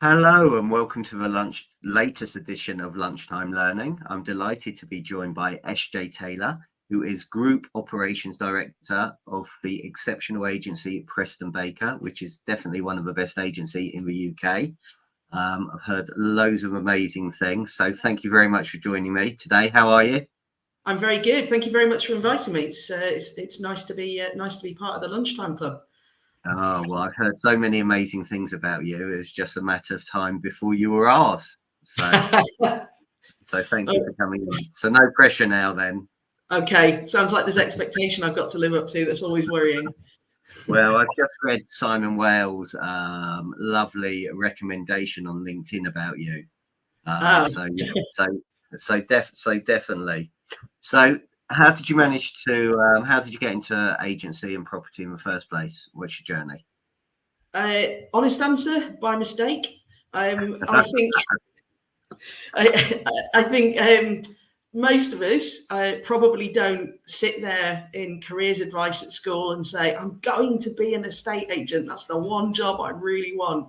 Hello and welcome to the latest edition of Lunchtime Learning. I'm delighted to be joined by SJ Taylor, who is Group Operations Director of the exceptional agency Preston Baker, which is definitely one of the best agencies in the UK. I've heard loads of amazing things, so thank you very much for joining me today. How are you? I'm very good. Thank you very much for inviting me. It's nice to be part of the Lunchtime Club. Oh, well, I've heard so many amazing things about you. It was just a matter of time before you were asked. So thank you for coming in. So no pressure now then. Okay, sounds like there's expectation I've got to live up to. That's always worrying. Well, I've just read Simon Wales' lovely recommendation on LinkedIn about you. So definitely. So how did you manage to? How did you get into agency and property in the first place? What's your journey? Honest answer, by mistake. I think most of us probably don't sit there in careers advice at school and say, I'm going to be an estate agent. That's the one job I really want.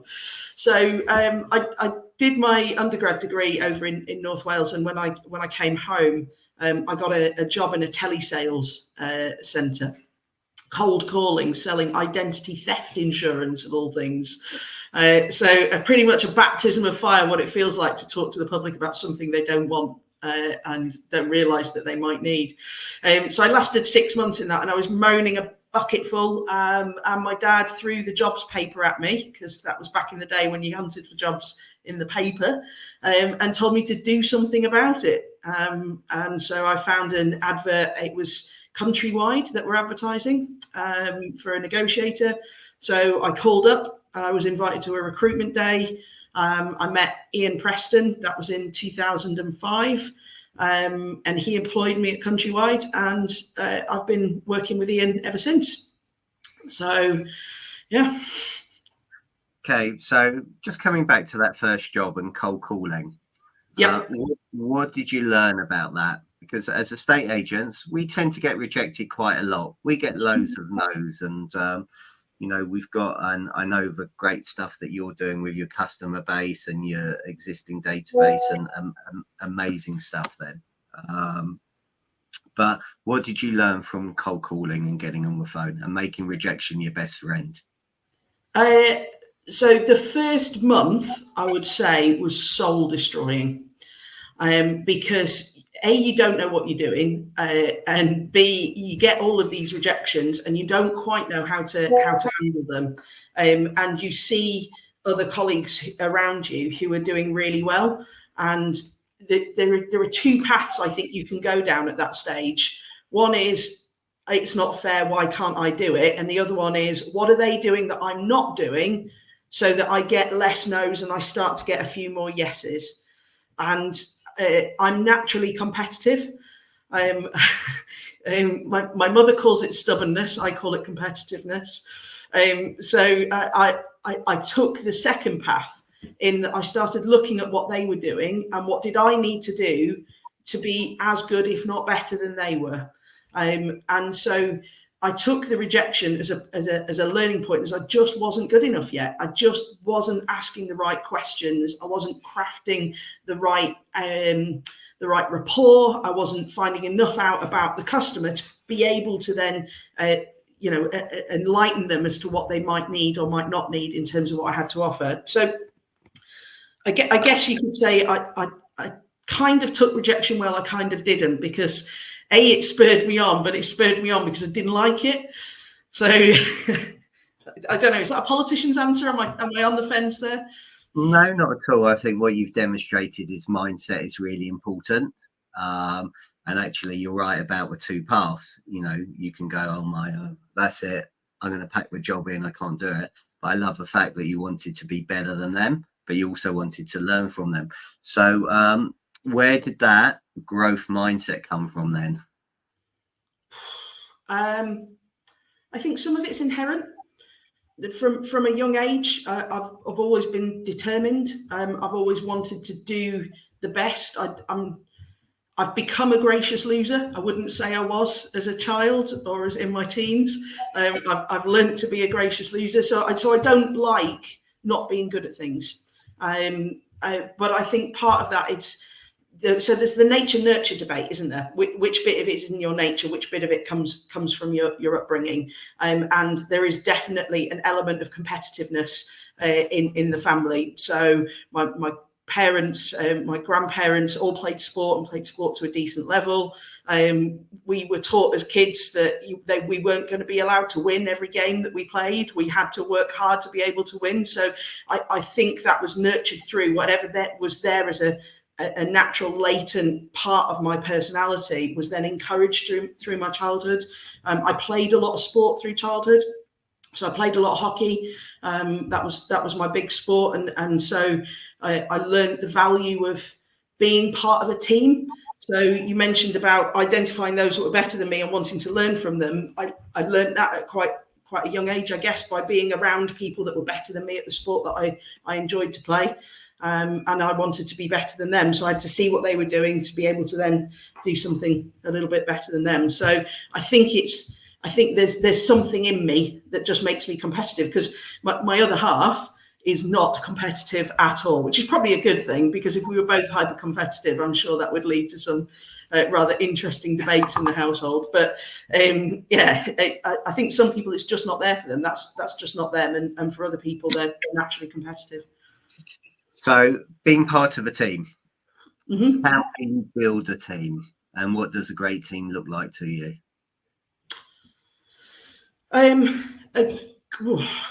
So I did my undergrad degree over in North Wales. And when I came home, I got a job in a telesales centre, cold calling, selling identity theft insurance of all things. So pretty much a baptism of fire, what it feels like to talk to the public about something they don't want and don't realise that they might need. So I lasted 6 months in that, and I was moaning a bucketful, and my dad threw the jobs paper at me, because that was back in the day when you hunted for jobs in the paper, and told me to do something about it. And so I found an advert. It was Countrywide that were advertising for a negotiator. So I called up. I was invited to a recruitment day. I met Ian Preston. That was in 2005. And he employed me at Countrywide, and I've been working with Ian ever since. So, yeah. Okay, so just coming back to that first job and cold calling. Yeah. What did you learn about that? Because as estate agents, we tend to get rejected quite a lot. We get loads of no's, and we've got, and I know the great stuff that you're doing with your customer base and your existing database, and amazing stuff then. But what did you learn from cold calling and getting on the phone and making rejection your best friend? So the first month, I would say, was soul destroying, because A, you don't know what you're doing, and B, you get all of these rejections and you don't quite know how to handle them, and you see other colleagues around you who are doing really well, and there are two paths I think you can go down at that stage. One is, it's not fair, why can't I do it? And the other one is, what are they doing that I'm not doing, so that I get less no's and I start to get a few more yeses. And I'm naturally competitive. My mother calls it stubbornness. I call it competitiveness. So I took the second path, in that I started looking at what they were doing and what did I need to do to be as good, if not better, than they were. And so I took the rejection as a learning point, as I just wasn't good enough yet. I just wasn't asking the right questions. I wasn't crafting the right rapport. I wasn't finding enough out about the customer to be able to then, enlighten them as to what they might need or might not need in terms of what I had to offer. So I guess you could say I kind of took rejection well, I kind of didn't, because it spurred me on, but it spurred me on because I didn't like it. So I don't know, is that a politician's answer? Am I on the fence there? No, not at all. I think what you've demonstrated is mindset is really important. And actually, you're right about the two paths. You can go, oh that's it, I'm going to pack the job in, I can't do it. But I love the fact that you wanted to be better than them, but you also wanted to learn from them. So where did that growth mindset come from then? I think some of it's inherent. From a young age, I've always been determined. I've always wanted to do the best. I've become a gracious loser. I wouldn't say I was as a child or as in my teens. I've learned to be a gracious loser. So I don't like not being good at things. But I think part of that so there's the nature nurture debate, isn't there? Which bit of it is in your nature, which bit of it comes from your upbringing, and there is definitely an element of competitiveness in the family. So my parents, my grandparents all played sport and played sport to a decent level. We were taught as kids that we weren't going to be allowed to win every game that we played. We had to work hard to be able to win. So I think that was nurtured through whatever that was there as a natural latent part of my personality was then encouraged through my childhood. I played a lot of sport through childhood. So I played a lot of hockey. That was my big sport. And so I learned the value of being part of a team. So you mentioned about identifying those that were better than me and wanting to learn from them. I learned that at quite a young age, I guess, by being around people that were better than me at the sport that I enjoyed to play. And I wanted to be better than them. So I had to see what they were doing to be able to then do something a little bit better than them. So I think there's something in me that just makes me competitive, because my other half is not competitive at all, which is probably a good thing, because if we were both hyper competitive, I'm sure that would lead to some rather interesting debates in the household. But I think some people, it's just not there for them. That's just not them. And for other people, they're naturally competitive. So being part of a team, mm-hmm. How can you build a team, and what does a great team look like to you?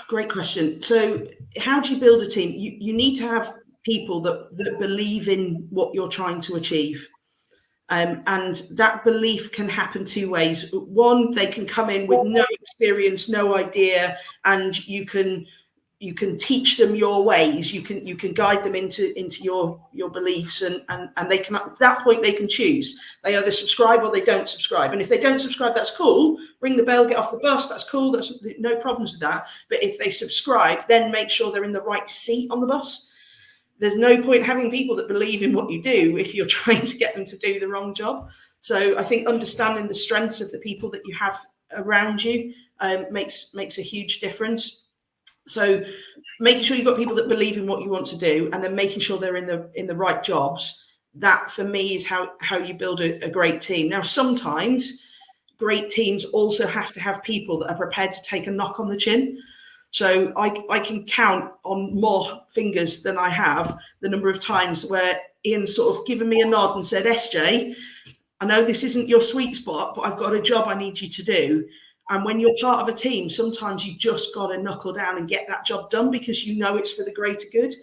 Great question. So how do you build a team? You need to have people that believe in what you're trying to achieve. And that belief can happen two ways. One, they can come in with no experience, no idea, and you can teach them your ways. You can guide them into your beliefs, and they can, at that point, they can choose. They either subscribe or they don't subscribe. And if they don't subscribe, that's cool. Ring the bell, get off the bus. That's cool. That's no problems with that. But if they subscribe, then make sure they're in the right seat on the bus. There's no point having people that believe in what you do if you're trying to get them to do the wrong job. So I think understanding the strengths of the people that you have around you makes a huge difference. So making sure you've got people that believe in what you want to do, and then making sure they're in the right jobs. That for me is how you build a great team. Now, sometimes great teams also have to have people that are prepared to take a knock on the chin. So I can count on more fingers than I have the number of times where Ian's sort of given me a nod and said, SJ, I know this isn't your sweet spot, but I've got a job I need you to do. And when you're part of a team, sometimes you just got to knuckle down and get that job done, because you know it's for the greater good.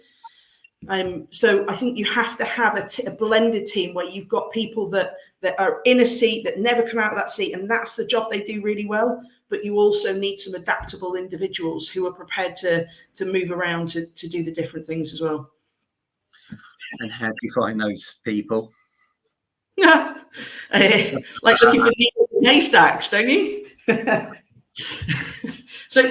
So I think you have to have a blended team where you've got people that are in a seat, that never come out of that seat, and that's the job they do really well. But you also need some adaptable individuals who are prepared to move around to do the different things as well. And how do you find those people? Like looking for people in haystacks, don't you? So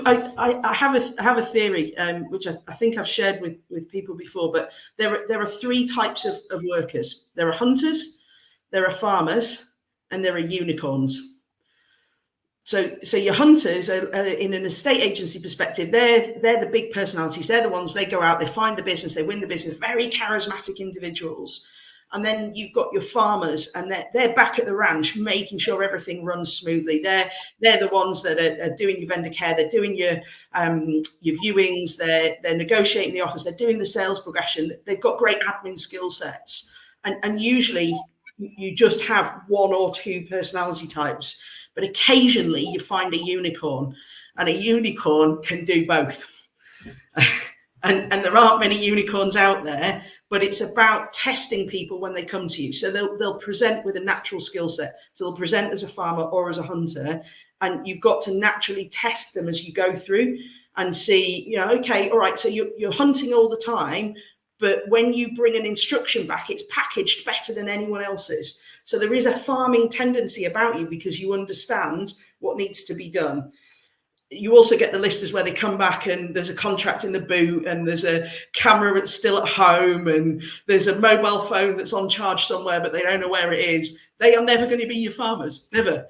I have a theory, which I think I've shared with people before, but there are three types of workers. There are hunters, there are farmers, and there are unicorns. So your hunters are in an estate agency perspective, they're the big personalities. They're the ones, they go out, they find the business, they win the business, very charismatic individuals. And then you've got your farmers, and they're back at the ranch, making sure everything runs smoothly. They're the ones that are doing your vendor care. They're doing your viewings. They're negotiating the offers. They're doing the sales progression. They've got great admin skill sets. And usually you just have one or two personality types. But occasionally you find a unicorn, and a unicorn can do both. And there aren't many unicorns out there, but it's about testing people when they come to you. So they'll present with a natural skill set. So they'll present as a farmer or as a hunter, and you've got to naturally test them as you go through and see, okay, all right, so you're hunting all the time, but when you bring an instruction back, it's packaged better than anyone else's. So there is a farming tendency about you because you understand what needs to be done. You also get the listers where they come back and there's a contract in the boot, and there's a camera that's still at home, and there's a mobile phone that's on charge somewhere, but they don't know where it is. They are never going to be your farmers, never.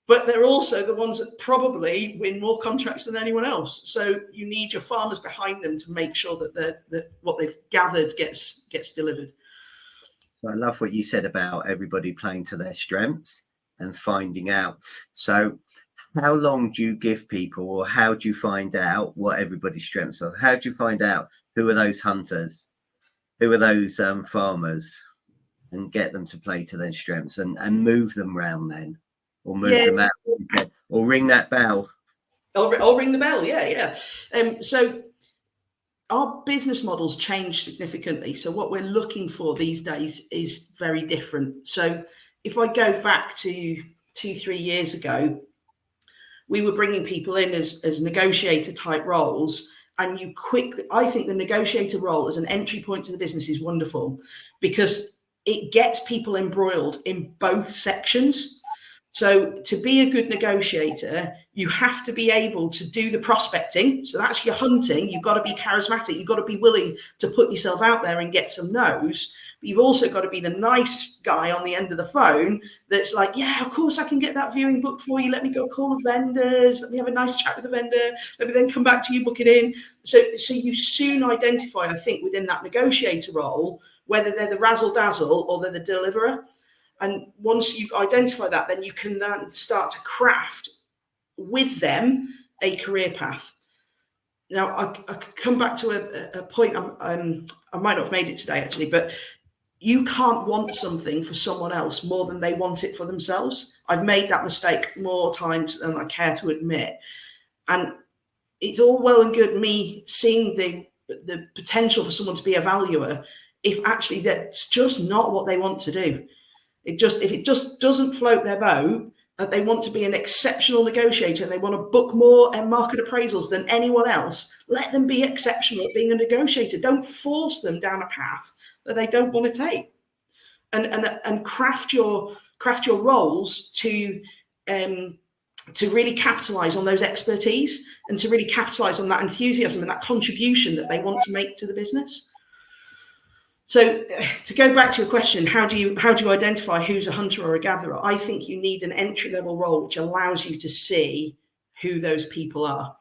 but they're also the ones that probably win more contracts than anyone else. So you need your farmers behind them to make sure that what they've gathered gets delivered. So I love what you said about everybody playing to their strengths and finding out. So how long do you give people, or how do you find out what everybody's strengths are? How do you find out who are those hunters, who are those farmers, and get them to play to their strengths and move them round then, or move them out, or ring that bell? I'll ring the bell. Yeah. So our business models change significantly. So what we're looking for these days is very different. So if I go back to 2-3 years ago, we were bringing people in as negotiator type roles. And I think the negotiator role as an entry point to the business is wonderful, because it gets people embroiled in both sections. So to be a good negotiator, you have to be able to do the prospecting. So that's your hunting. You've got to be charismatic. You've got to be willing to put yourself out there and get some no's. But you've also got to be the nice guy on the end of the phone that's like, yeah, of course I can get that viewing booked for you. Let me go call the vendors. Let me have a nice chat with the vendor. Let me then come back to you, book it in. So you soon identify, I think, within that negotiator role, whether they're the razzle dazzle or they're the deliverer. And once you've identified that, then you can then start to craft with them a career path. Now, I could come back to a point, I might not have made it today, actually, but you can't want something for someone else more than they want it for themselves. I've made that mistake more times than I care to admit. And it's all well and good me seeing the potential for someone to be a valuer if actually that's just not what they want to do. If it just doesn't float their boat, that they want to be an exceptional negotiator and they want to book more and market appraisals than anyone else, let them be exceptional at being a negotiator. Don't force them down a path that they don't want to take, and craft your roles to really capitalize on those expertise and to really capitalize on that enthusiasm and that contribution that they want to make to the business. So to go back to your question, how do you identify who's a hunter or a gatherer? I think you need an entry-level role which allows you to see who those people are.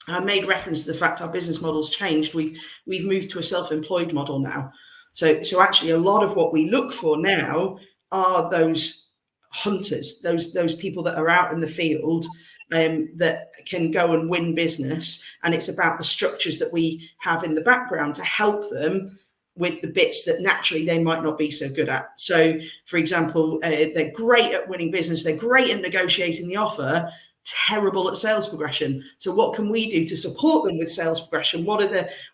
I made reference to the fact our business model's changed. We've moved to a self-employed model now. So actually a lot of what we look for now are those hunters, those people that are out in the field that can go and win business. And it's about the structures that we have in the background to help them with the bits that naturally they might not be so good at. So, for example, they're great at winning business. They're great at negotiating the offer, terrible at sales progression. So what can we do to support them with sales progression? What are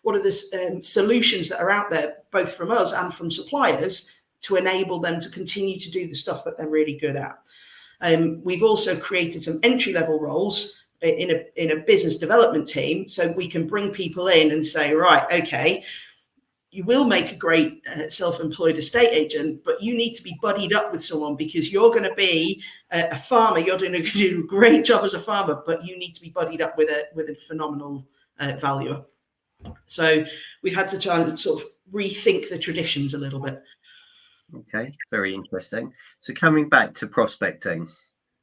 the solutions that are out there, both from us and from suppliers, to enable them to continue to do the stuff that they're really good at? We've also created some entry-level roles in a business development team, so we can bring people in and say, right, okay, you will make a great self-employed estate agent, but you need to be buddied up with someone because you're going to be a farmer. You're doing a great job as a farmer, but you need to be buddied up with a phenomenal valuer. So we've had to try and sort of rethink the traditions a little bit. Okay, very interesting. So coming back to prospecting,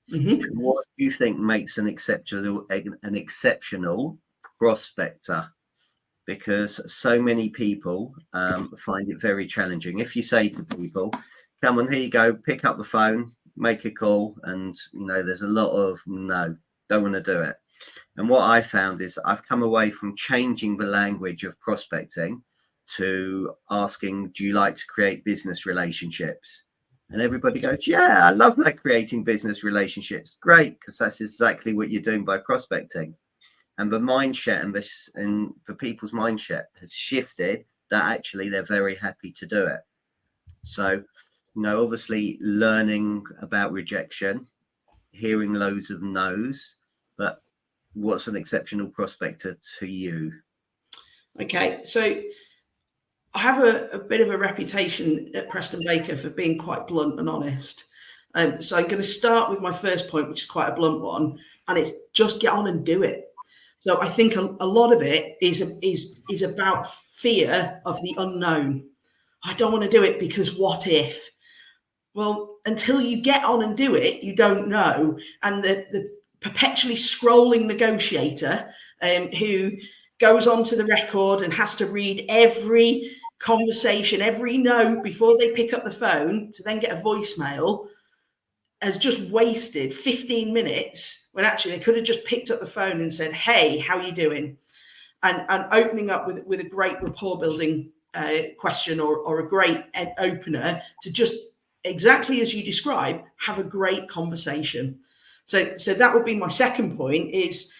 what do you think makes an exceptional prospector? Because so many people find it very challenging. If you say to people, come on, here you go, pick up the phone, make a call, and there's a lot of no, don't want to do it. And what I found is I've come away from changing the language of prospecting to asking, do you like to create business relationships? And everybody goes, yeah, I love that, creating business relationships. Great, because that's exactly what you're doing by prospecting. And the mindset and the people's mindset has shifted that actually they're very happy to do it. So, obviously learning about rejection, hearing loads of no's, but what's an exceptional prospector to you? Okay, so I have a bit of a reputation at Preston Baker for being quite blunt and honest. So I'm going to start with my first point, which is quite a blunt one, and it's just get on and do it. So I think a lot of it is about fear of the unknown. I don't want to do it because what if? Well, until you get on and do it, you don't know. And the perpetually scrolling negotiator who goes onto the record and has to read every conversation, every note before they pick up the phone to then get a voicemail, has just wasted 15 minutes when actually they could have just picked up the phone and said, hey, how are you doing? And opening up with a great rapport building question or a great opener to just, exactly as you describe, have a great conversation. So that would be my second point, is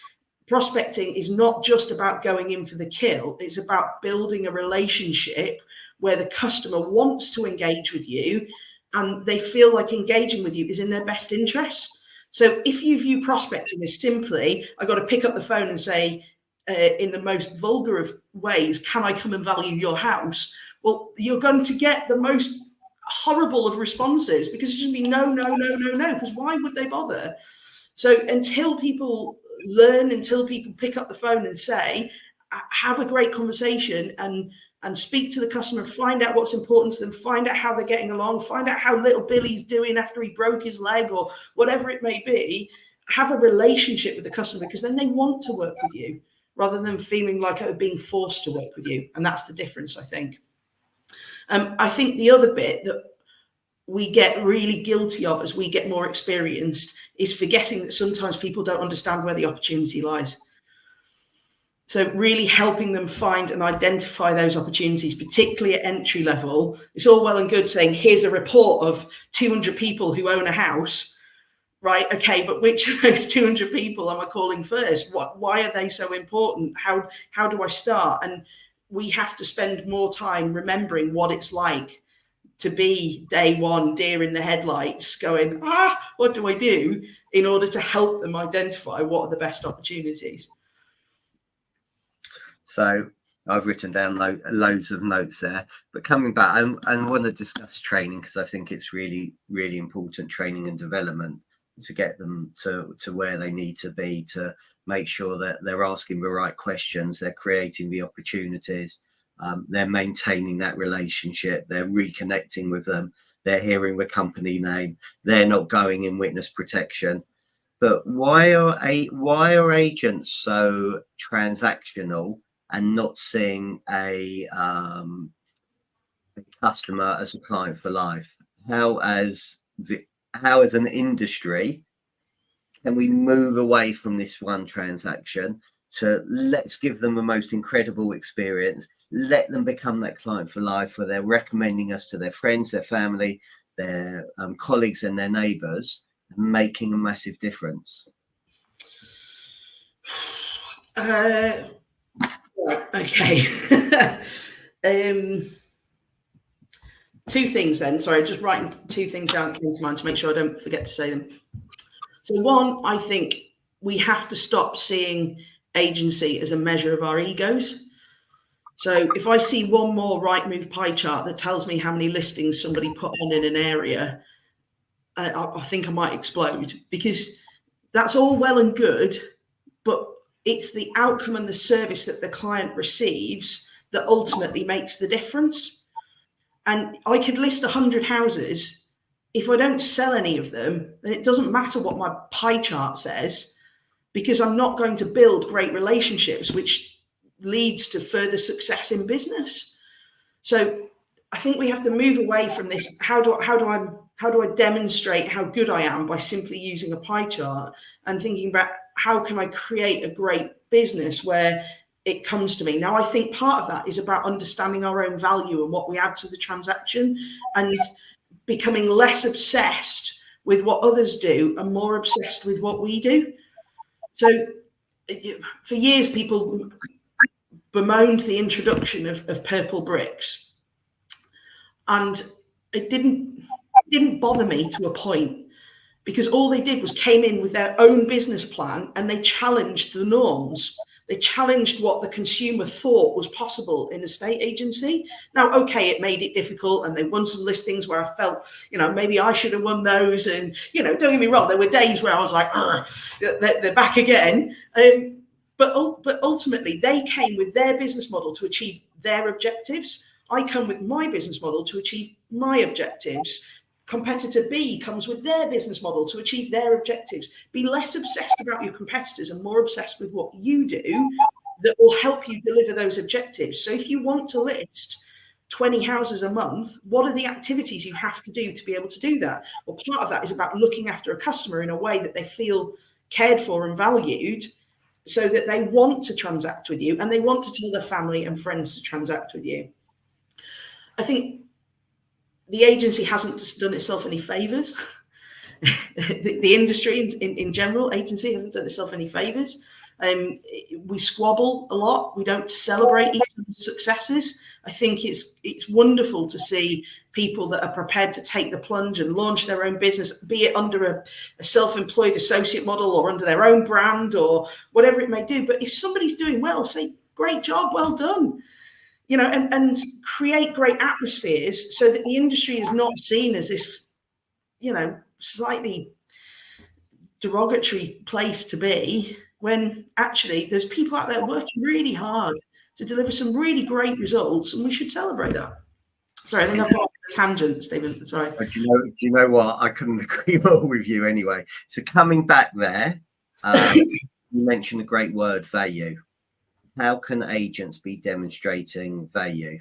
prospecting is not just about going in for the kill. It's about building a relationship where the customer wants to engage with you and they feel like engaging with you is in their best interest. So if you view prospecting as simply, I got to pick up the phone and say, in the most vulgar of ways, can I come and value your house? Well, you're going to get the most horrible of responses, because it's going to be no, because why would they bother? So until people learn, until people pick up the phone and say, have a great conversation and speak to the customer, find out what's important to them, find out how they're getting along, find out how little Billy's doing after he broke his leg or whatever it may be, have a relationship with the customer, because then they want to work with you rather than feeling like they're being forced to work with you. And that's the difference, I think. I think the other bit that we get really guilty of as we get more experienced is forgetting that sometimes people don't understand where the opportunity lies. So really helping them find and identify those opportunities, particularly at entry level. It's all well and good saying, here's a report of 200 people who own a house, right? Okay, but which of those 200 people am I calling first? Why are they so important? How do I start? And we have to spend more time remembering what it's like to be day one, deer in the headlights, going, what do I do, in order to help them identify what are the best opportunities. So I've written down loads of notes there, but coming back, I want to discuss training, because I think it's really, really important, training and development, to get them to where they need to be, to make sure that they're asking the right questions, they're creating the opportunities, they're maintaining that relationship, they're reconnecting with them, they're hearing the company name, they're not going in witness protection. But why are agents so transactional and not seeing a customer as a client for life? How as an industry can we move away from this one transaction to let's give them the most incredible experience, let them become that client for life, where they're recommending us to their friends, their family, their colleagues and their neighbours, making a massive difference? Okay. Two things then. Sorry, just writing two things down that came to mind to make sure I don't forget to say them. So one, I think we have to stop seeing agency as a measure of our egos. So if I see one more Rightmove pie chart that tells me how many listings somebody put on in an area, I think I might explode, because that's all well and good, but it's the outcome and the service that the client receives that ultimately makes the difference. And I could list 100 houses. If I don't sell any of them, then it doesn't matter what my pie chart says, because I'm not going to build great relationships, which leads to further success in business. So I think we have to move away from this. How do I demonstrate how good I am by simply using a pie chart, and thinking about how can I create a great business where it comes to me. Now, I think part of that is about understanding our own value and what we add to the transaction, and becoming less obsessed with what others do and more obsessed with what we do. So for years, people bemoaned the introduction of purple bricks, and it didn't bother me to a point, because all they did was came in with their own business plan and they challenged the norms. They challenged what the consumer thought was possible in a estate agency. Now, okay, it made it difficult, and they won some listings where I felt, maybe I should have won those. And, don't get me wrong, there were days where I was like, they're back again. But ultimately, they came with their business model to achieve their objectives. I come with my business model to achieve my objectives. competitor B comes with their business model to achieve their objectives. Be less obsessed about your competitors and more obsessed with what you do that will help you deliver those objectives. So if you want to list 20 houses a month, what are the activities you have to do to be able to do that? Well, part of that is about looking after a customer in a way that they feel cared for and valued, so that they want to transact with you and they want to tell their family and friends to transact with you. I think the agency hasn't done itself any favors. The industry in general, agency hasn't done itself any favors. We squabble a lot. We don't celebrate each other's successes. I think it's wonderful to see people that are prepared to take the plunge and launch their own business, be it under a self-employed associate model or under their own brand or whatever it may do. But if somebody's doing well, say, great job, well done. You know, and create great atmospheres so that the industry is not seen as this, you know, slightly derogatory place to be, when actually there's people out there working really hard to deliver some really great results, and we should celebrate that. Sorry, I think I've got off a tangent, Stephen. Sorry. Do you know what? I couldn't agree more with you anyway. So coming back there, you mentioned a great word, value. How can agents be demonstrating value?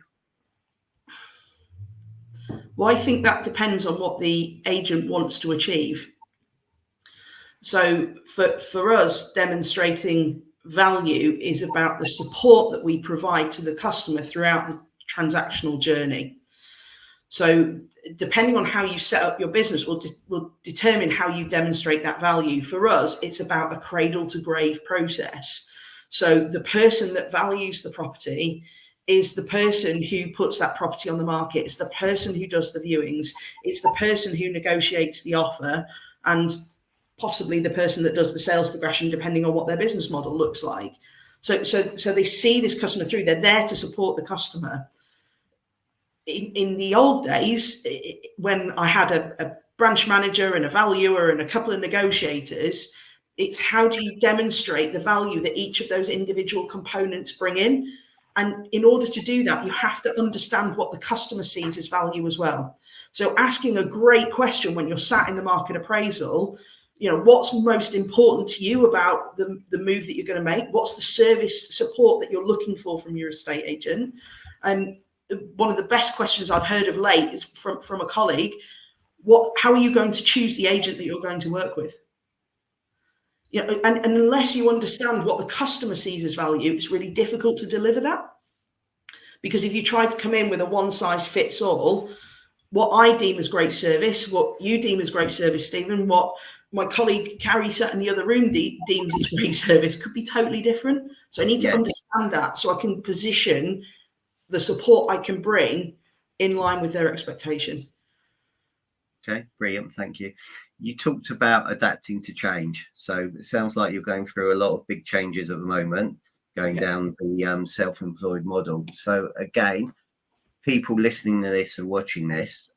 Well, I think that depends on what the agent wants to achieve. So for us, demonstrating value is about the support that we provide to the customer throughout the transactional journey. So depending on how you set up your business will determine how you demonstrate that value. For us, it's about a cradle to grave process. So the person that values the property is the person who puts that property on the market. It's the person who does the viewings. It's the person who negotiates the offer, and possibly the person that does the sales progression, depending on what their business model looks like. So they see this customer through. They're there to support the customer. In the old days, when I had a branch manager and a valuer and a couple of negotiators, it's how do you demonstrate the value that each of those individual components bring in? And in order to do that, you have to understand what the customer sees as value as well. So asking a great question when you're sat in the market appraisal, you know, what's most important to you about the move that you're going to make? What's the service support that you're looking for from your estate agent? And one of the best questions I've heard of late is from a colleague, how are you going to choose the agent that you're going to work with? You know, and unless you understand what the customer sees as value, it's really difficult to deliver that. Because if you try to come in with a one size fits all, what I deem as great service, what you deem as great service, Stephen, what my colleague Carrie sat in the other room deems as great service could be totally different. So I need to understand that so I can position the support I can bring in line with their expectation. Okay, brilliant. Thank you. You talked about adapting to change. So it sounds like you're going through a lot of big changes at the moment, going down the self-employed model. So again, people listening to this and watching this,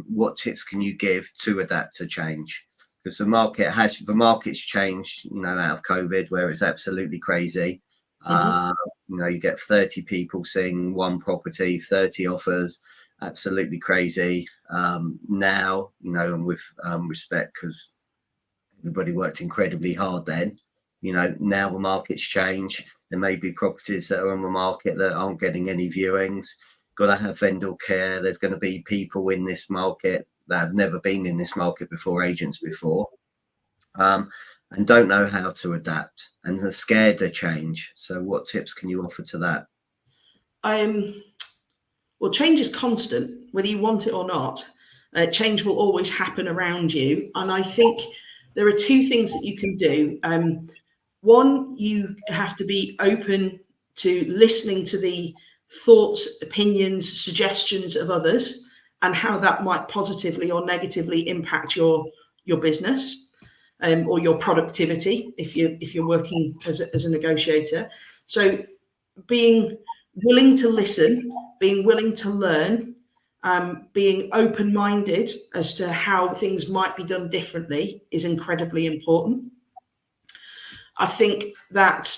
what tips can you give to adapt to change? Because the market's changed, you know, out of COVID, where it's absolutely crazy. You know, you get 30 people seeing one property, 30 offers, absolutely crazy. Now, you know, and with respect, because everybody worked incredibly hard then, you know, now the market's changed. There may be properties that are on the market that aren't getting any viewings. Got to have vendor care. There's going to be people in this market that have never been in this market before, agents before, and don't know how to adapt and are scared to change. So what tips can you offer to that? Well, change is constant, whether you want it or not. Change will always happen around you. And I think there are two things that you can do. One, you have to be open to listening to the thoughts, opinions, suggestions of others and how that might positively or negatively impact your business or your productivity if you're working as a negotiator. So being willing to listen, being willing to learn, being open-minded as to how things might be done differently is incredibly important. I think that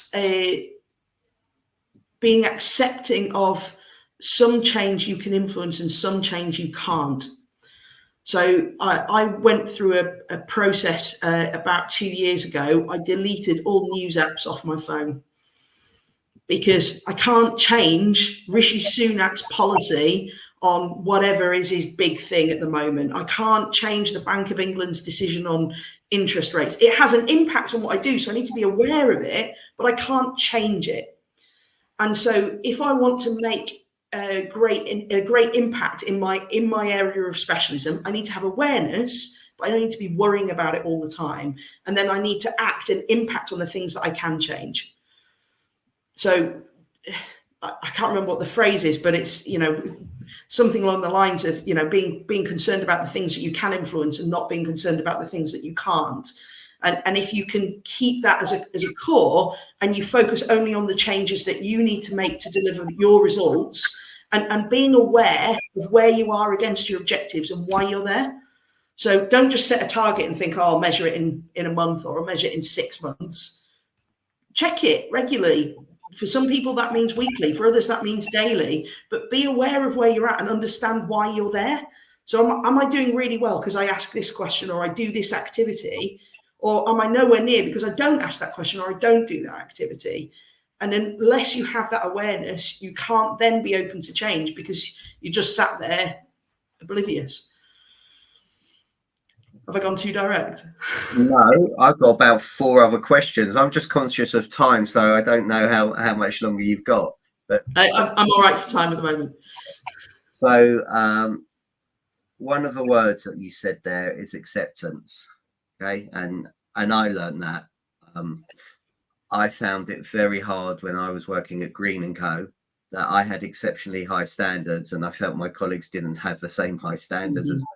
being accepting of some change you can influence and some change you can't. So I went through a process about 2 years ago. I deleted all news apps off my phone because I can't change Rishi Sunak's policy on whatever is his big thing at the moment. I can't change the Bank of England's decision on interest rates. It has an impact on what I do, so I need to be aware of it, but I can't change it. And so if I want to make a great impact in my area of specialism, I need to have awareness, but I don't need to be worrying about it all the time. And then I need to act and impact on the things that I can change. So I can't remember what the phrase is, but it's, something along the lines of, being concerned about the things that you can influence and not being concerned about the things that you can't. And if you can keep that as a core, and you focus only on the changes that you need to make to deliver your results, and being aware of where you are against your objectives and why you're there. So don't just set a target and think, oh, I'll measure it in a month, or I'll measure it in 6 months. Check it regularly. For some people, that means weekly. For others, that means daily. But be aware of where you're at and understand why you're there. So am I doing really well because I ask this question, or I do this activity? Or am I nowhere near because I don't ask that question, or I don't do that activity? And unless you have that awareness, you can't then be open to change, because you just sat there oblivious. Have I gone too direct? No, I've got about 4 other questions. I'm just conscious of time, so I don't know how much longer you've got. But I'm all right for time at the moment. So one of the words that you said there is acceptance. Okay, and I learned that. I found it very hard when I was working at Green & Co. that I had exceptionally high standards, and I felt my colleagues didn't have the same high standards as me.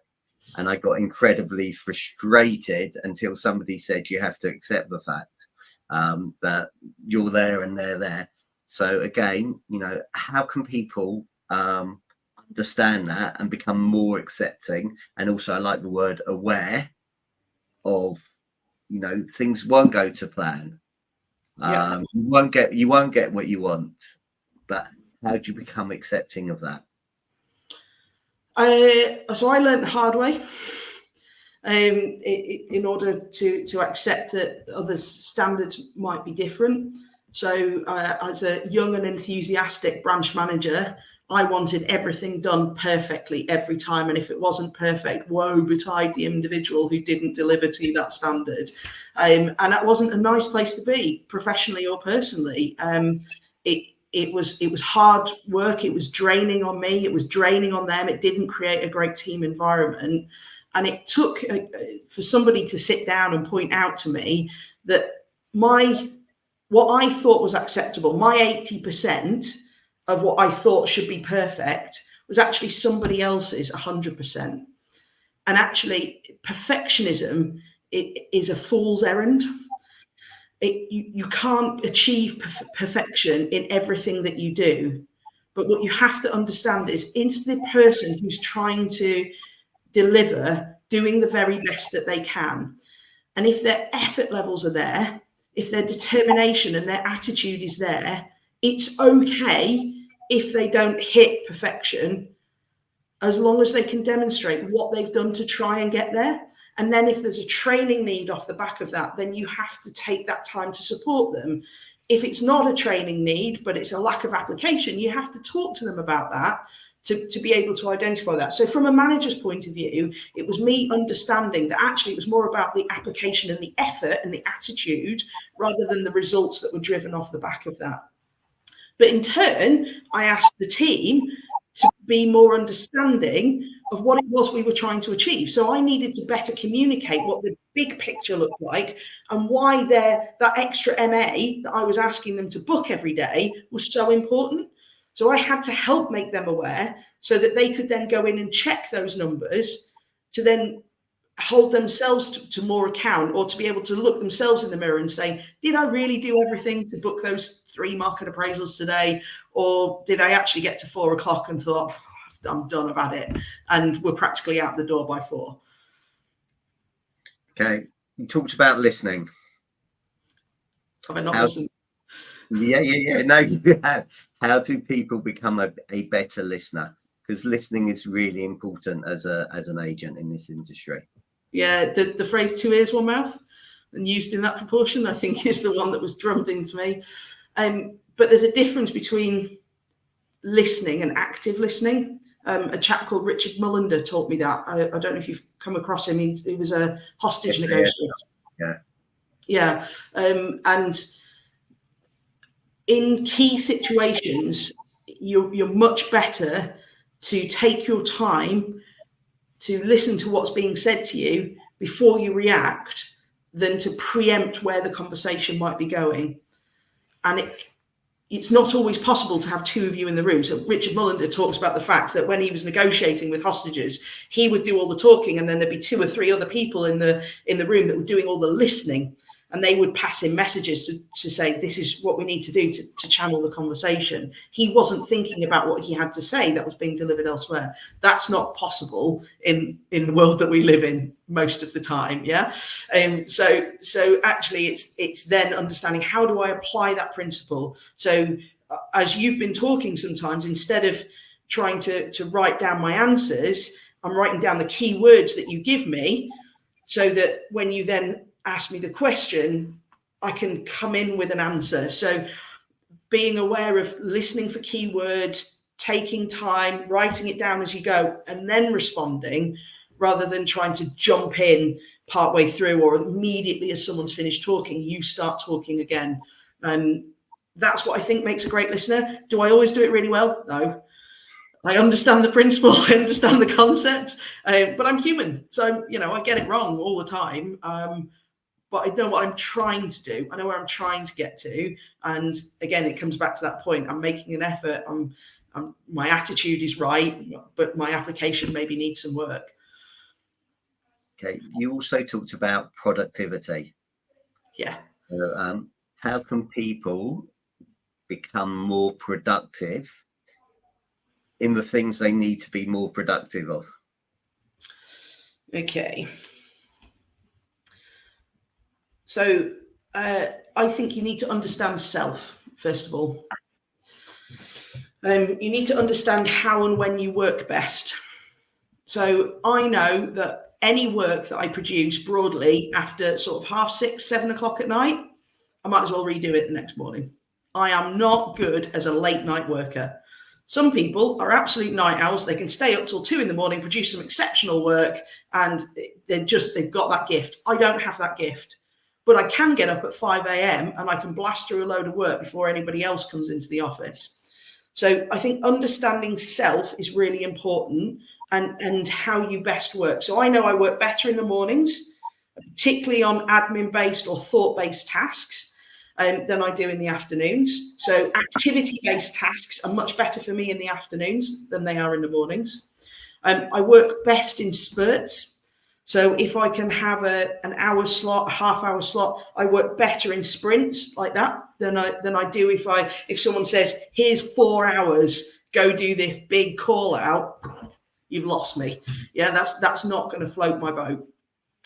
And I got incredibly frustrated until somebody said, you have to accept the fact that you're there and they're there. So again, how can people understand that and become more accepting? And also, I like the word aware of, things won't go to plan. You won't get what you want, but how do you become accepting of that? So I learned the hard way. In order to accept that others' standards might be different. So as a young and enthusiastic branch manager, I wanted everything done perfectly every time. And if it wasn't perfect, woe betide the individual who didn't deliver to that standard. And that wasn't a nice place to be, professionally or personally. It was hard work. It was draining on me. It was draining on them. It didn't create a great team environment. And it took for somebody to sit down and point out to me that what I thought was acceptable, my 80% of what I thought should be perfect, was actually somebody else's 100%. And actually, perfectionism is a fool's errand. You can't achieve perfection in everything that you do. But what you have to understand is, it's the person who's trying to deliver doing the very best that they can. And if their effort levels are there, if their determination and their attitude is there, it's okay if they don't hit perfection, as long as they can demonstrate what they've done to try and get there. And then if there's a training need off the back of that, then you have to take that time to support them. If it's not a training need, but it's a lack of application, you have to talk to them about that to be able to identify that. So from a manager's point of view, it was me understanding that actually it was more about the application and the effort and the attitude, rather than the results that were driven off the back of that. But in turn, I asked the team to be more understanding of what it was we were trying to achieve. So I needed to better communicate what the big picture looked like, and why that extra MA that I was asking them to book every day was so important. So I had to help make them aware, so that they could then go in and check those numbers, to then hold themselves to more account, or to be able to look themselves in the mirror and say, did I really do everything to book those 3 market appraisals today? Or did I actually get to 4 o'clock and thought, I'm done, I've had it, and we're practically out the door by 4? Okay, you talked about listening. Have I not listened? Yeah. No, you have. How do people become a better listener? because listening is really important as an agent in this industry. Yeah, the phrase 2 ears, 1 mouth, and used in that proportion, I think, is the one that was drummed into me. But there's a difference between listening and active listening. A chap called Richard Mullender taught me that. I don't know if you've come across him. He was a hostage negotiator. Yeah. And in key situations, you're much better to take your time to listen to what's being said to you before you react than to preempt where the conversation might be going. And it's not always possible to have 2 of you in the room. So Richard Mullender talks about the fact that when he was negotiating with hostages, he would do all the talking, and then there'd be 2 or 3 other people in the room that were doing all the listening, and they would pass him messages to say, this is what we need to do to channel the conversation. He wasn't thinking about what he had to say that was being delivered elsewhere. That's not possible in the world that we live in most of the time. Yeah. So actually it's then understanding, how do I apply that principle? So as you've been talking, sometimes instead of trying to write down my answers, I'm writing down the key words that you give me, so that when you then ask me the question, I can come in with an answer. So being aware of listening for keywords, taking time, writing it down as you go, and then responding, rather than trying to jump in partway through, or immediately as someone's finished talking, you start talking again. That's what I think makes a great listener. Do I always do it really well? No. I understand the principle, I understand the concept, but I'm human. So, I get it wrong all the time. But I know what I'm trying to do. I know where I'm trying to get to. And again, it comes back to that point. I'm making an effort. My attitude is right, but my application maybe needs some work. Okay. You also talked about productivity. Yeah. So, how can people become more productive in the things they need to be more productive of? Okay. So I think you need to understand self, first of all. You need to understand how and when you work best. So I know that any work that I produce broadly after sort of 6:30, 7 o'clock at night, I might as well redo it the next morning. I am not good as a late night worker. Some people are absolute night owls. They can stay up till 2 a.m, produce some exceptional work, and they've got that gift. I don't have that gift. But I can get up at 5 a.m. and I can blast through a load of work before anybody else comes into the office. So I think understanding self is really important, and how you best work. So I know I work better in the mornings, particularly on admin-based or thought-based tasks, than I do in the afternoons. So activity-based tasks are much better for me in the afternoons than they are in the mornings. I work best in spurts. So if I can have an hour slot, a half-hour slot, I work better in sprints like that than I do if someone says, here's 4 hours, go do this big call out. You've lost me. Yeah, that's not going to float my boat.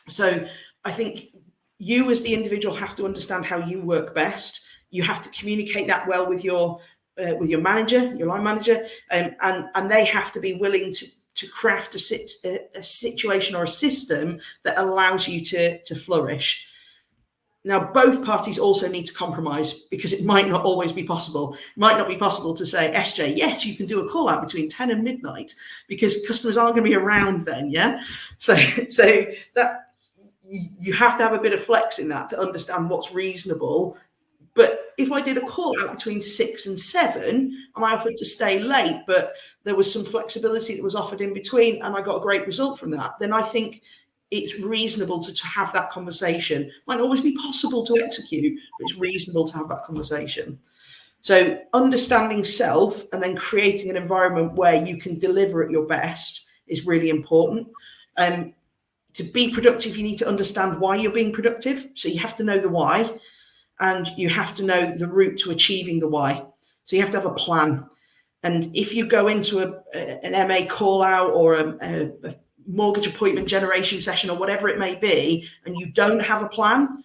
So I think you as the individual have to understand how you work best. You have to communicate that well with your manager, your line manager, and they have to be willing to craft a situation or a system that allows you to flourish. Now, both parties also need to compromise, because it might not always be possible. It might not be possible to say, SJ, yes, you can do a call out between 10 and midnight, because customers aren't going to be around then. Yeah. So that you have to have a bit of flex in that to understand what's reasonable. But if I did a call out between 6 and 7 and I offered to stay late, but there was some flexibility that was offered in between, and I got a great result from that, then I think it's reasonable to have that conversation. Might not always be possible to execute, but it's reasonable to have that conversation. So understanding self and then creating an environment where you can deliver at your best is really important. To be productive, you need to understand why you're being productive. So you have to know the why, and you have to know the route to achieving the why. So you have to have a plan. And if you go into an MA call out or a mortgage appointment generation session or whatever it may be, and you don't have a plan,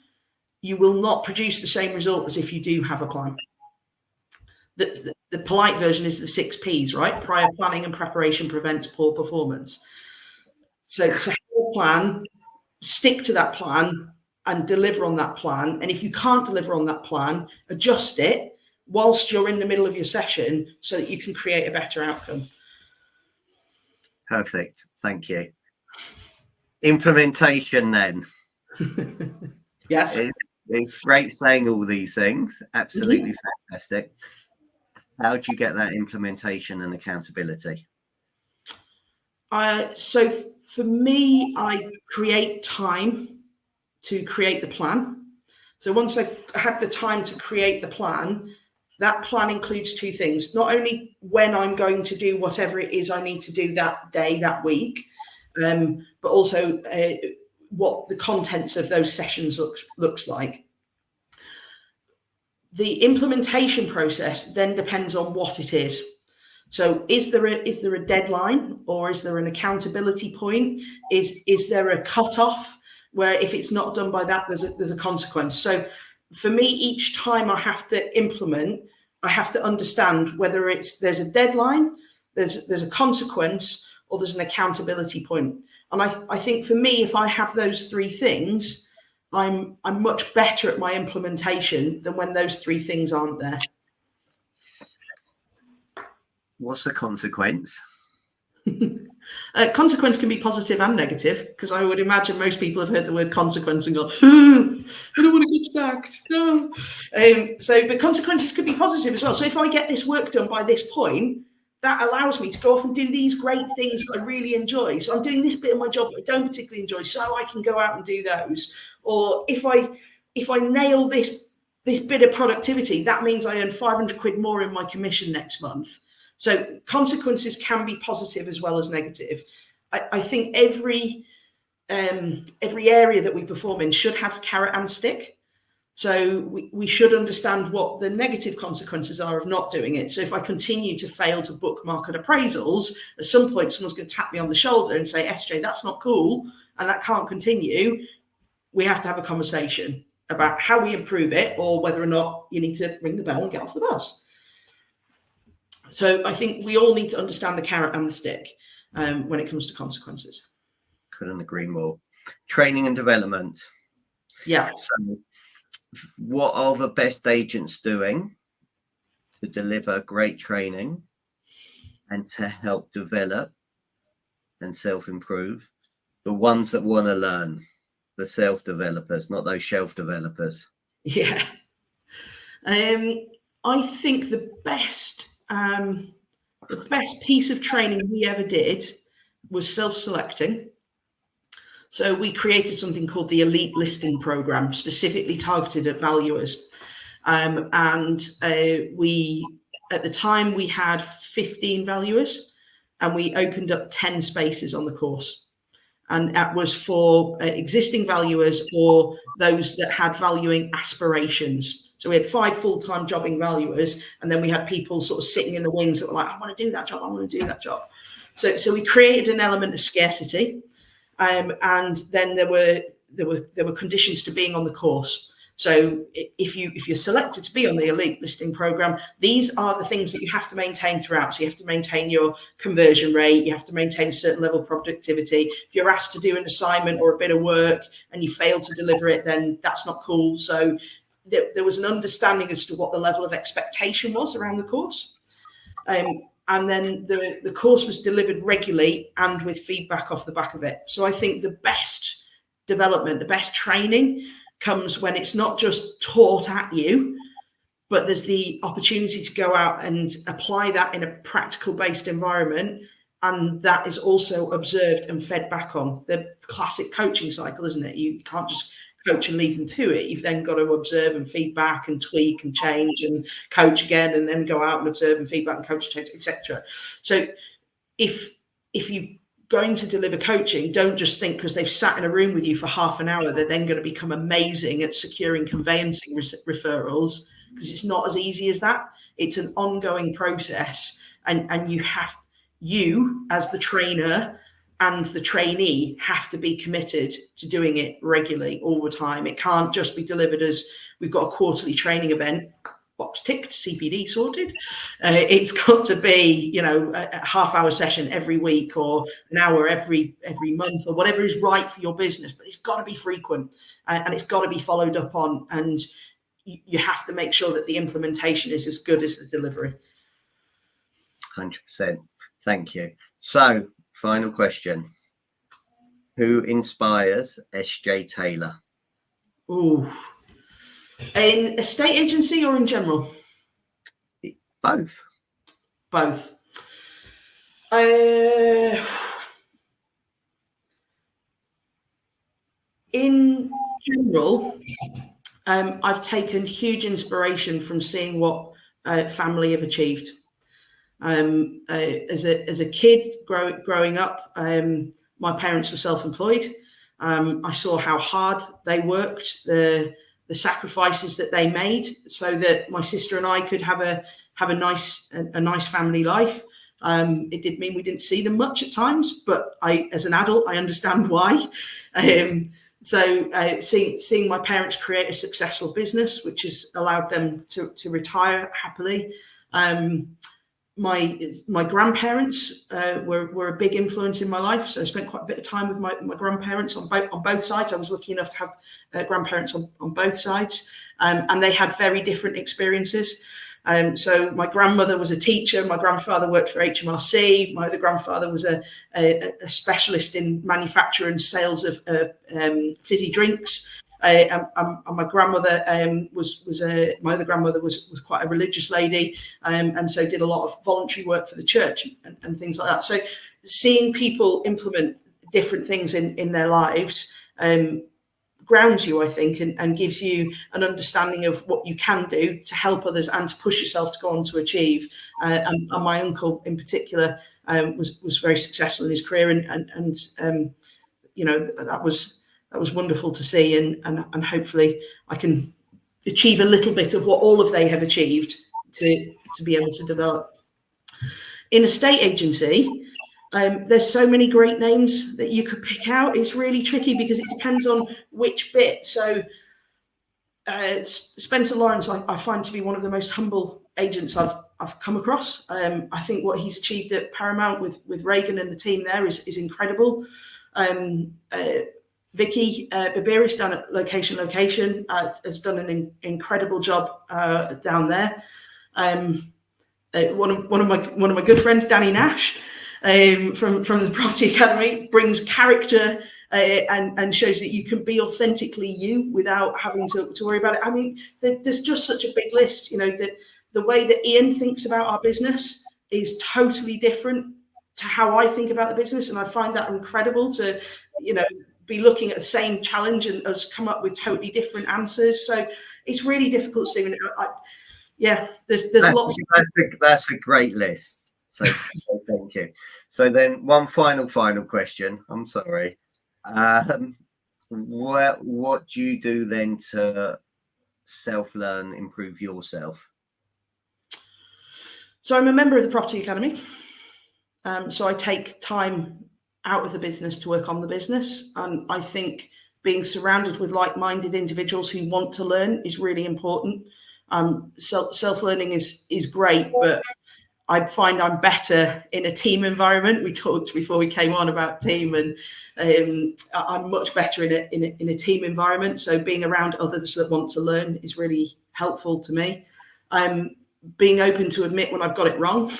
you will not produce the same result as if you do have a plan. The polite version is the 6 Ps, right? Prior planning and preparation prevents poor performance. So have a plan, stick to that plan and deliver on that plan. And if you can't deliver on that plan, adjust it whilst you're in the middle of your session so that you can create a better outcome. Perfect. Thank you. Implementation then. Yes. It's great saying all these things. Absolutely fantastic. How do you get that implementation and accountability? So for me, I create time to create the plan. So once I have the time to create the plan, that plan includes 2 things. Not only when I'm going to do whatever it is I need to do that day, that week, but also what the contents of those sessions looks like. The implementation process then depends on what it is. So is there a deadline, or is there an accountability point? Is there a cutoff where if it's not done by that, there's a consequence? So for me, each time I have to implement, I have to understand whether there's a deadline, there's a consequence, or there's an accountability point. And I think for me, if I have those 3 things, I'm much better at my implementation than when those 3 things aren't there. What's the consequence? Consequence can be positive and negative, because I would imagine most people have heard the word consequence and gone, I don't want to get sacked. No. But consequences could be positive as well. So if I get this work done by this point, that allows me to go off and do these great things that I really enjoy. So I'm doing this bit of my job that I don't particularly enjoy, so I can go out and do those. Or if I nail this bit of productivity, that means I earn 500 quid more in my commission next month. So consequences can be positive as well as negative. I think every area that we perform in should have carrot and stick. So we should understand what the negative consequences are of not doing it. So if I continue to fail to book market appraisals, at some point someone's going to tap me on the shoulder and say, SJ, that's not cool, and that can't continue. We have to have a conversation about how we improve it, or whether or not you need to ring the bell and get off the bus. So I think we all need to understand the carrot and the stick when it comes to consequences. Couldn't agree more. Training and development. Yeah. So what are the best agents doing to deliver great training and to help develop and self-improve the ones that want to learn, the self-developers, not those shelf developers? Yeah. I think the best piece of training we ever did was self-selecting. So we created something called the Elite Listing Program, specifically targeted at valuers. We, at the time, we had 15 valuers, and we opened up 10 spaces on the course. And that was for existing valuers or those that had valuing aspirations. So we had 5 full-time jobbing valuers, and then we had people sort of sitting in the wings that were like, I want to do that job, I want to do that job. So we created an element of scarcity. And then there were conditions to being on the course. So if you're selected to be on the Elite Listing Program, these are the things that you have to maintain throughout. So you have to maintain your conversion rate, you have to maintain a certain level of productivity. If you're asked to do an assignment or a bit of work and you fail to deliver it, then that's not cool. So there was an understanding as to what the level of expectation was around the course. And then the course was delivered regularly and with feedback off the back of it. So I think the best development, the best training comes when it's not just taught at you, but there's the opportunity to go out and apply that in a practical based environment. And that is also observed and fed back on. The classic coaching cycle, isn't it? You can't just coach and leave them to it. You've then got to observe and feedback and tweak and change and coach again, and then go out and observe and feedback and coach and change, etc. So if you're going to deliver coaching, don't just think because they've sat in a room with you for half an hour, they're then going to become amazing at securing conveyancing referrals, because it's not as easy as that. It's an ongoing process, and you as the trainer and the trainee have to be committed to doing it regularly all the time. It can't just be delivered as we've got a quarterly training event box ticked, CPD sorted. It's got to be, a half-hour session every week or an hour every month or whatever is right for your business. But it's got to be frequent and it's got to be followed up on. And you have to make sure that the implementation is as good as the delivery. 100%. Thank you. So, final question. Who inspires SJ Taylor? Ooh. In estate agency or in general? Both. Both. In general, I've taken huge inspiration from seeing what family have achieved. As a kid growing up, my parents were self-employed. I saw how hard they worked, the sacrifices that they made, so that my sister and I could have a nice family life. It did mean we didn't see them much at times, but as an adult, I understand why. So seeing my parents create a successful business, which has allowed them to retire happily. My grandparents were a big influence in my life, so I spent quite a bit of time with my grandparents on both sides. I was lucky enough to have grandparents on both sides, and they had very different experiences. So my grandmother was a teacher, my grandfather worked for HMRC, my other grandfather was a specialist in manufacture and sales of fizzy drinks. And my grandmother my other grandmother was quite a religious lady, and so did a lot of voluntary work for the church and things like that. So seeing people implement different things in their lives grounds you, I think, and gives you an understanding of what you can do to help others and to push yourself to go on to achieve. And my uncle in particular was very successful in his career, and that was wonderful to see, and hopefully I can achieve a little bit of what all of they have achieved to be able to develop. In a state agency, there's so many great names that you could pick out. It's really tricky because it depends on which bit. So Spencer Lawrence, I find to be one of the most humble agents I've come across. I think what he's achieved at Paramount with Reagan and the team there is incredible. Vicky Bibiris down at Location has done an incredible job down there. One of my good friends, Danny Nash, from the Property Academy, brings character and shows that you can be authentically you without having to worry about it. I mean, there's just such a big list. That the way that Ian thinks about our business is totally different to how I think about the business, and I find that incredible to be looking at the same challenge and us come up with totally different answers. So it's really difficult, Stephen. There's lots. That's a great list. So thank you. So then one final question. I'm sorry. What do you do then to self-learn, improve yourself? So I'm a member of the Property Academy. So I take time out of the business to work on the business. And I think being surrounded with like-minded individuals who want to learn is really important. Self-learning is great, but I find I'm better in a team environment. We talked before we came on about team, and I'm much better in a team environment. So being around others that want to learn is really helpful to me. Being open to admit when I've got it wrong.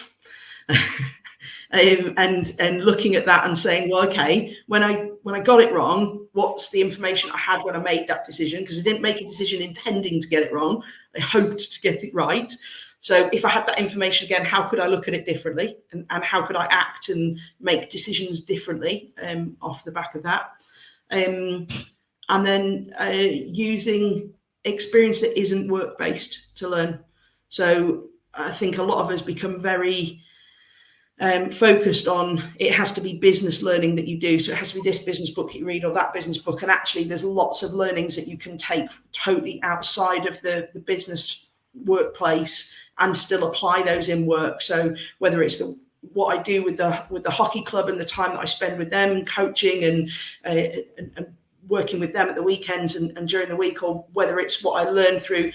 And looking at that and saying, well, okay, when I got it wrong, what's the information I had when I made that decision? Because I didn't make a decision intending to get it wrong. I hoped to get it right. So if I had that information again, how could I look at it differently? And how could I act and make decisions differently off the back of that? And then using experience that isn't work-based to learn. So I think a lot of us become very focused on it has to be business learning that you do. So it has to be this business book you read or that business book. And actually there's lots of learnings that you can take totally outside of the business workplace and still apply those in work. So whether it's what I do with the hockey club and the time that I spend with them coaching and working with them at the weekends and during the week, or whether it's what I learn through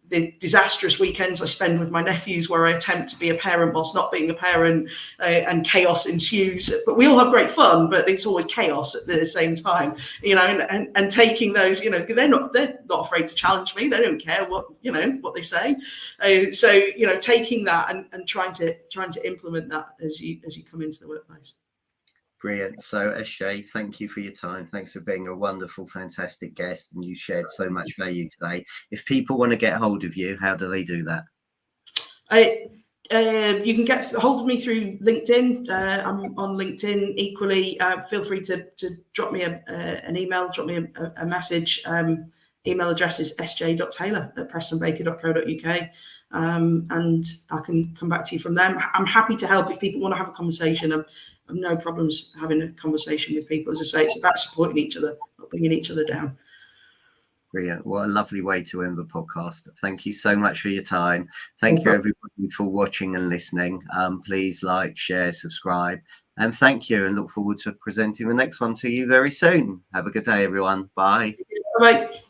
the disastrous weekends I spend with my nephews where I attempt to be a parent whilst not being a parent, and chaos ensues. But we all have great fun, but it's always chaos at the same time, and taking those, they're not afraid to challenge me. They don't care what they say. So taking that and trying to implement that as you come into the workplace. Brilliant. So SJ, thank you for your time. Thanks for being a wonderful, fantastic guest, and you shared so much value today. If people want to get hold of you, how do they do that? You can get hold of me through LinkedIn. I'm on LinkedIn equally. Feel free to drop me an email, drop me a message. Email address is sj.taylor@prestonbaker.co.uk. And I can come back to you from them. I'm happy to help if people want to have a conversation. I've no problems having a conversation with people. As I say, it's about supporting each other, not bringing each other down. Brilliant. What a lovely way to end the podcast. Thank you so much for your time. Thank you, everybody, for watching and listening. Please like, share, subscribe, and thank you. And look forward to presenting the next one to you very soon. Have a good day, everyone. Bye. Bye.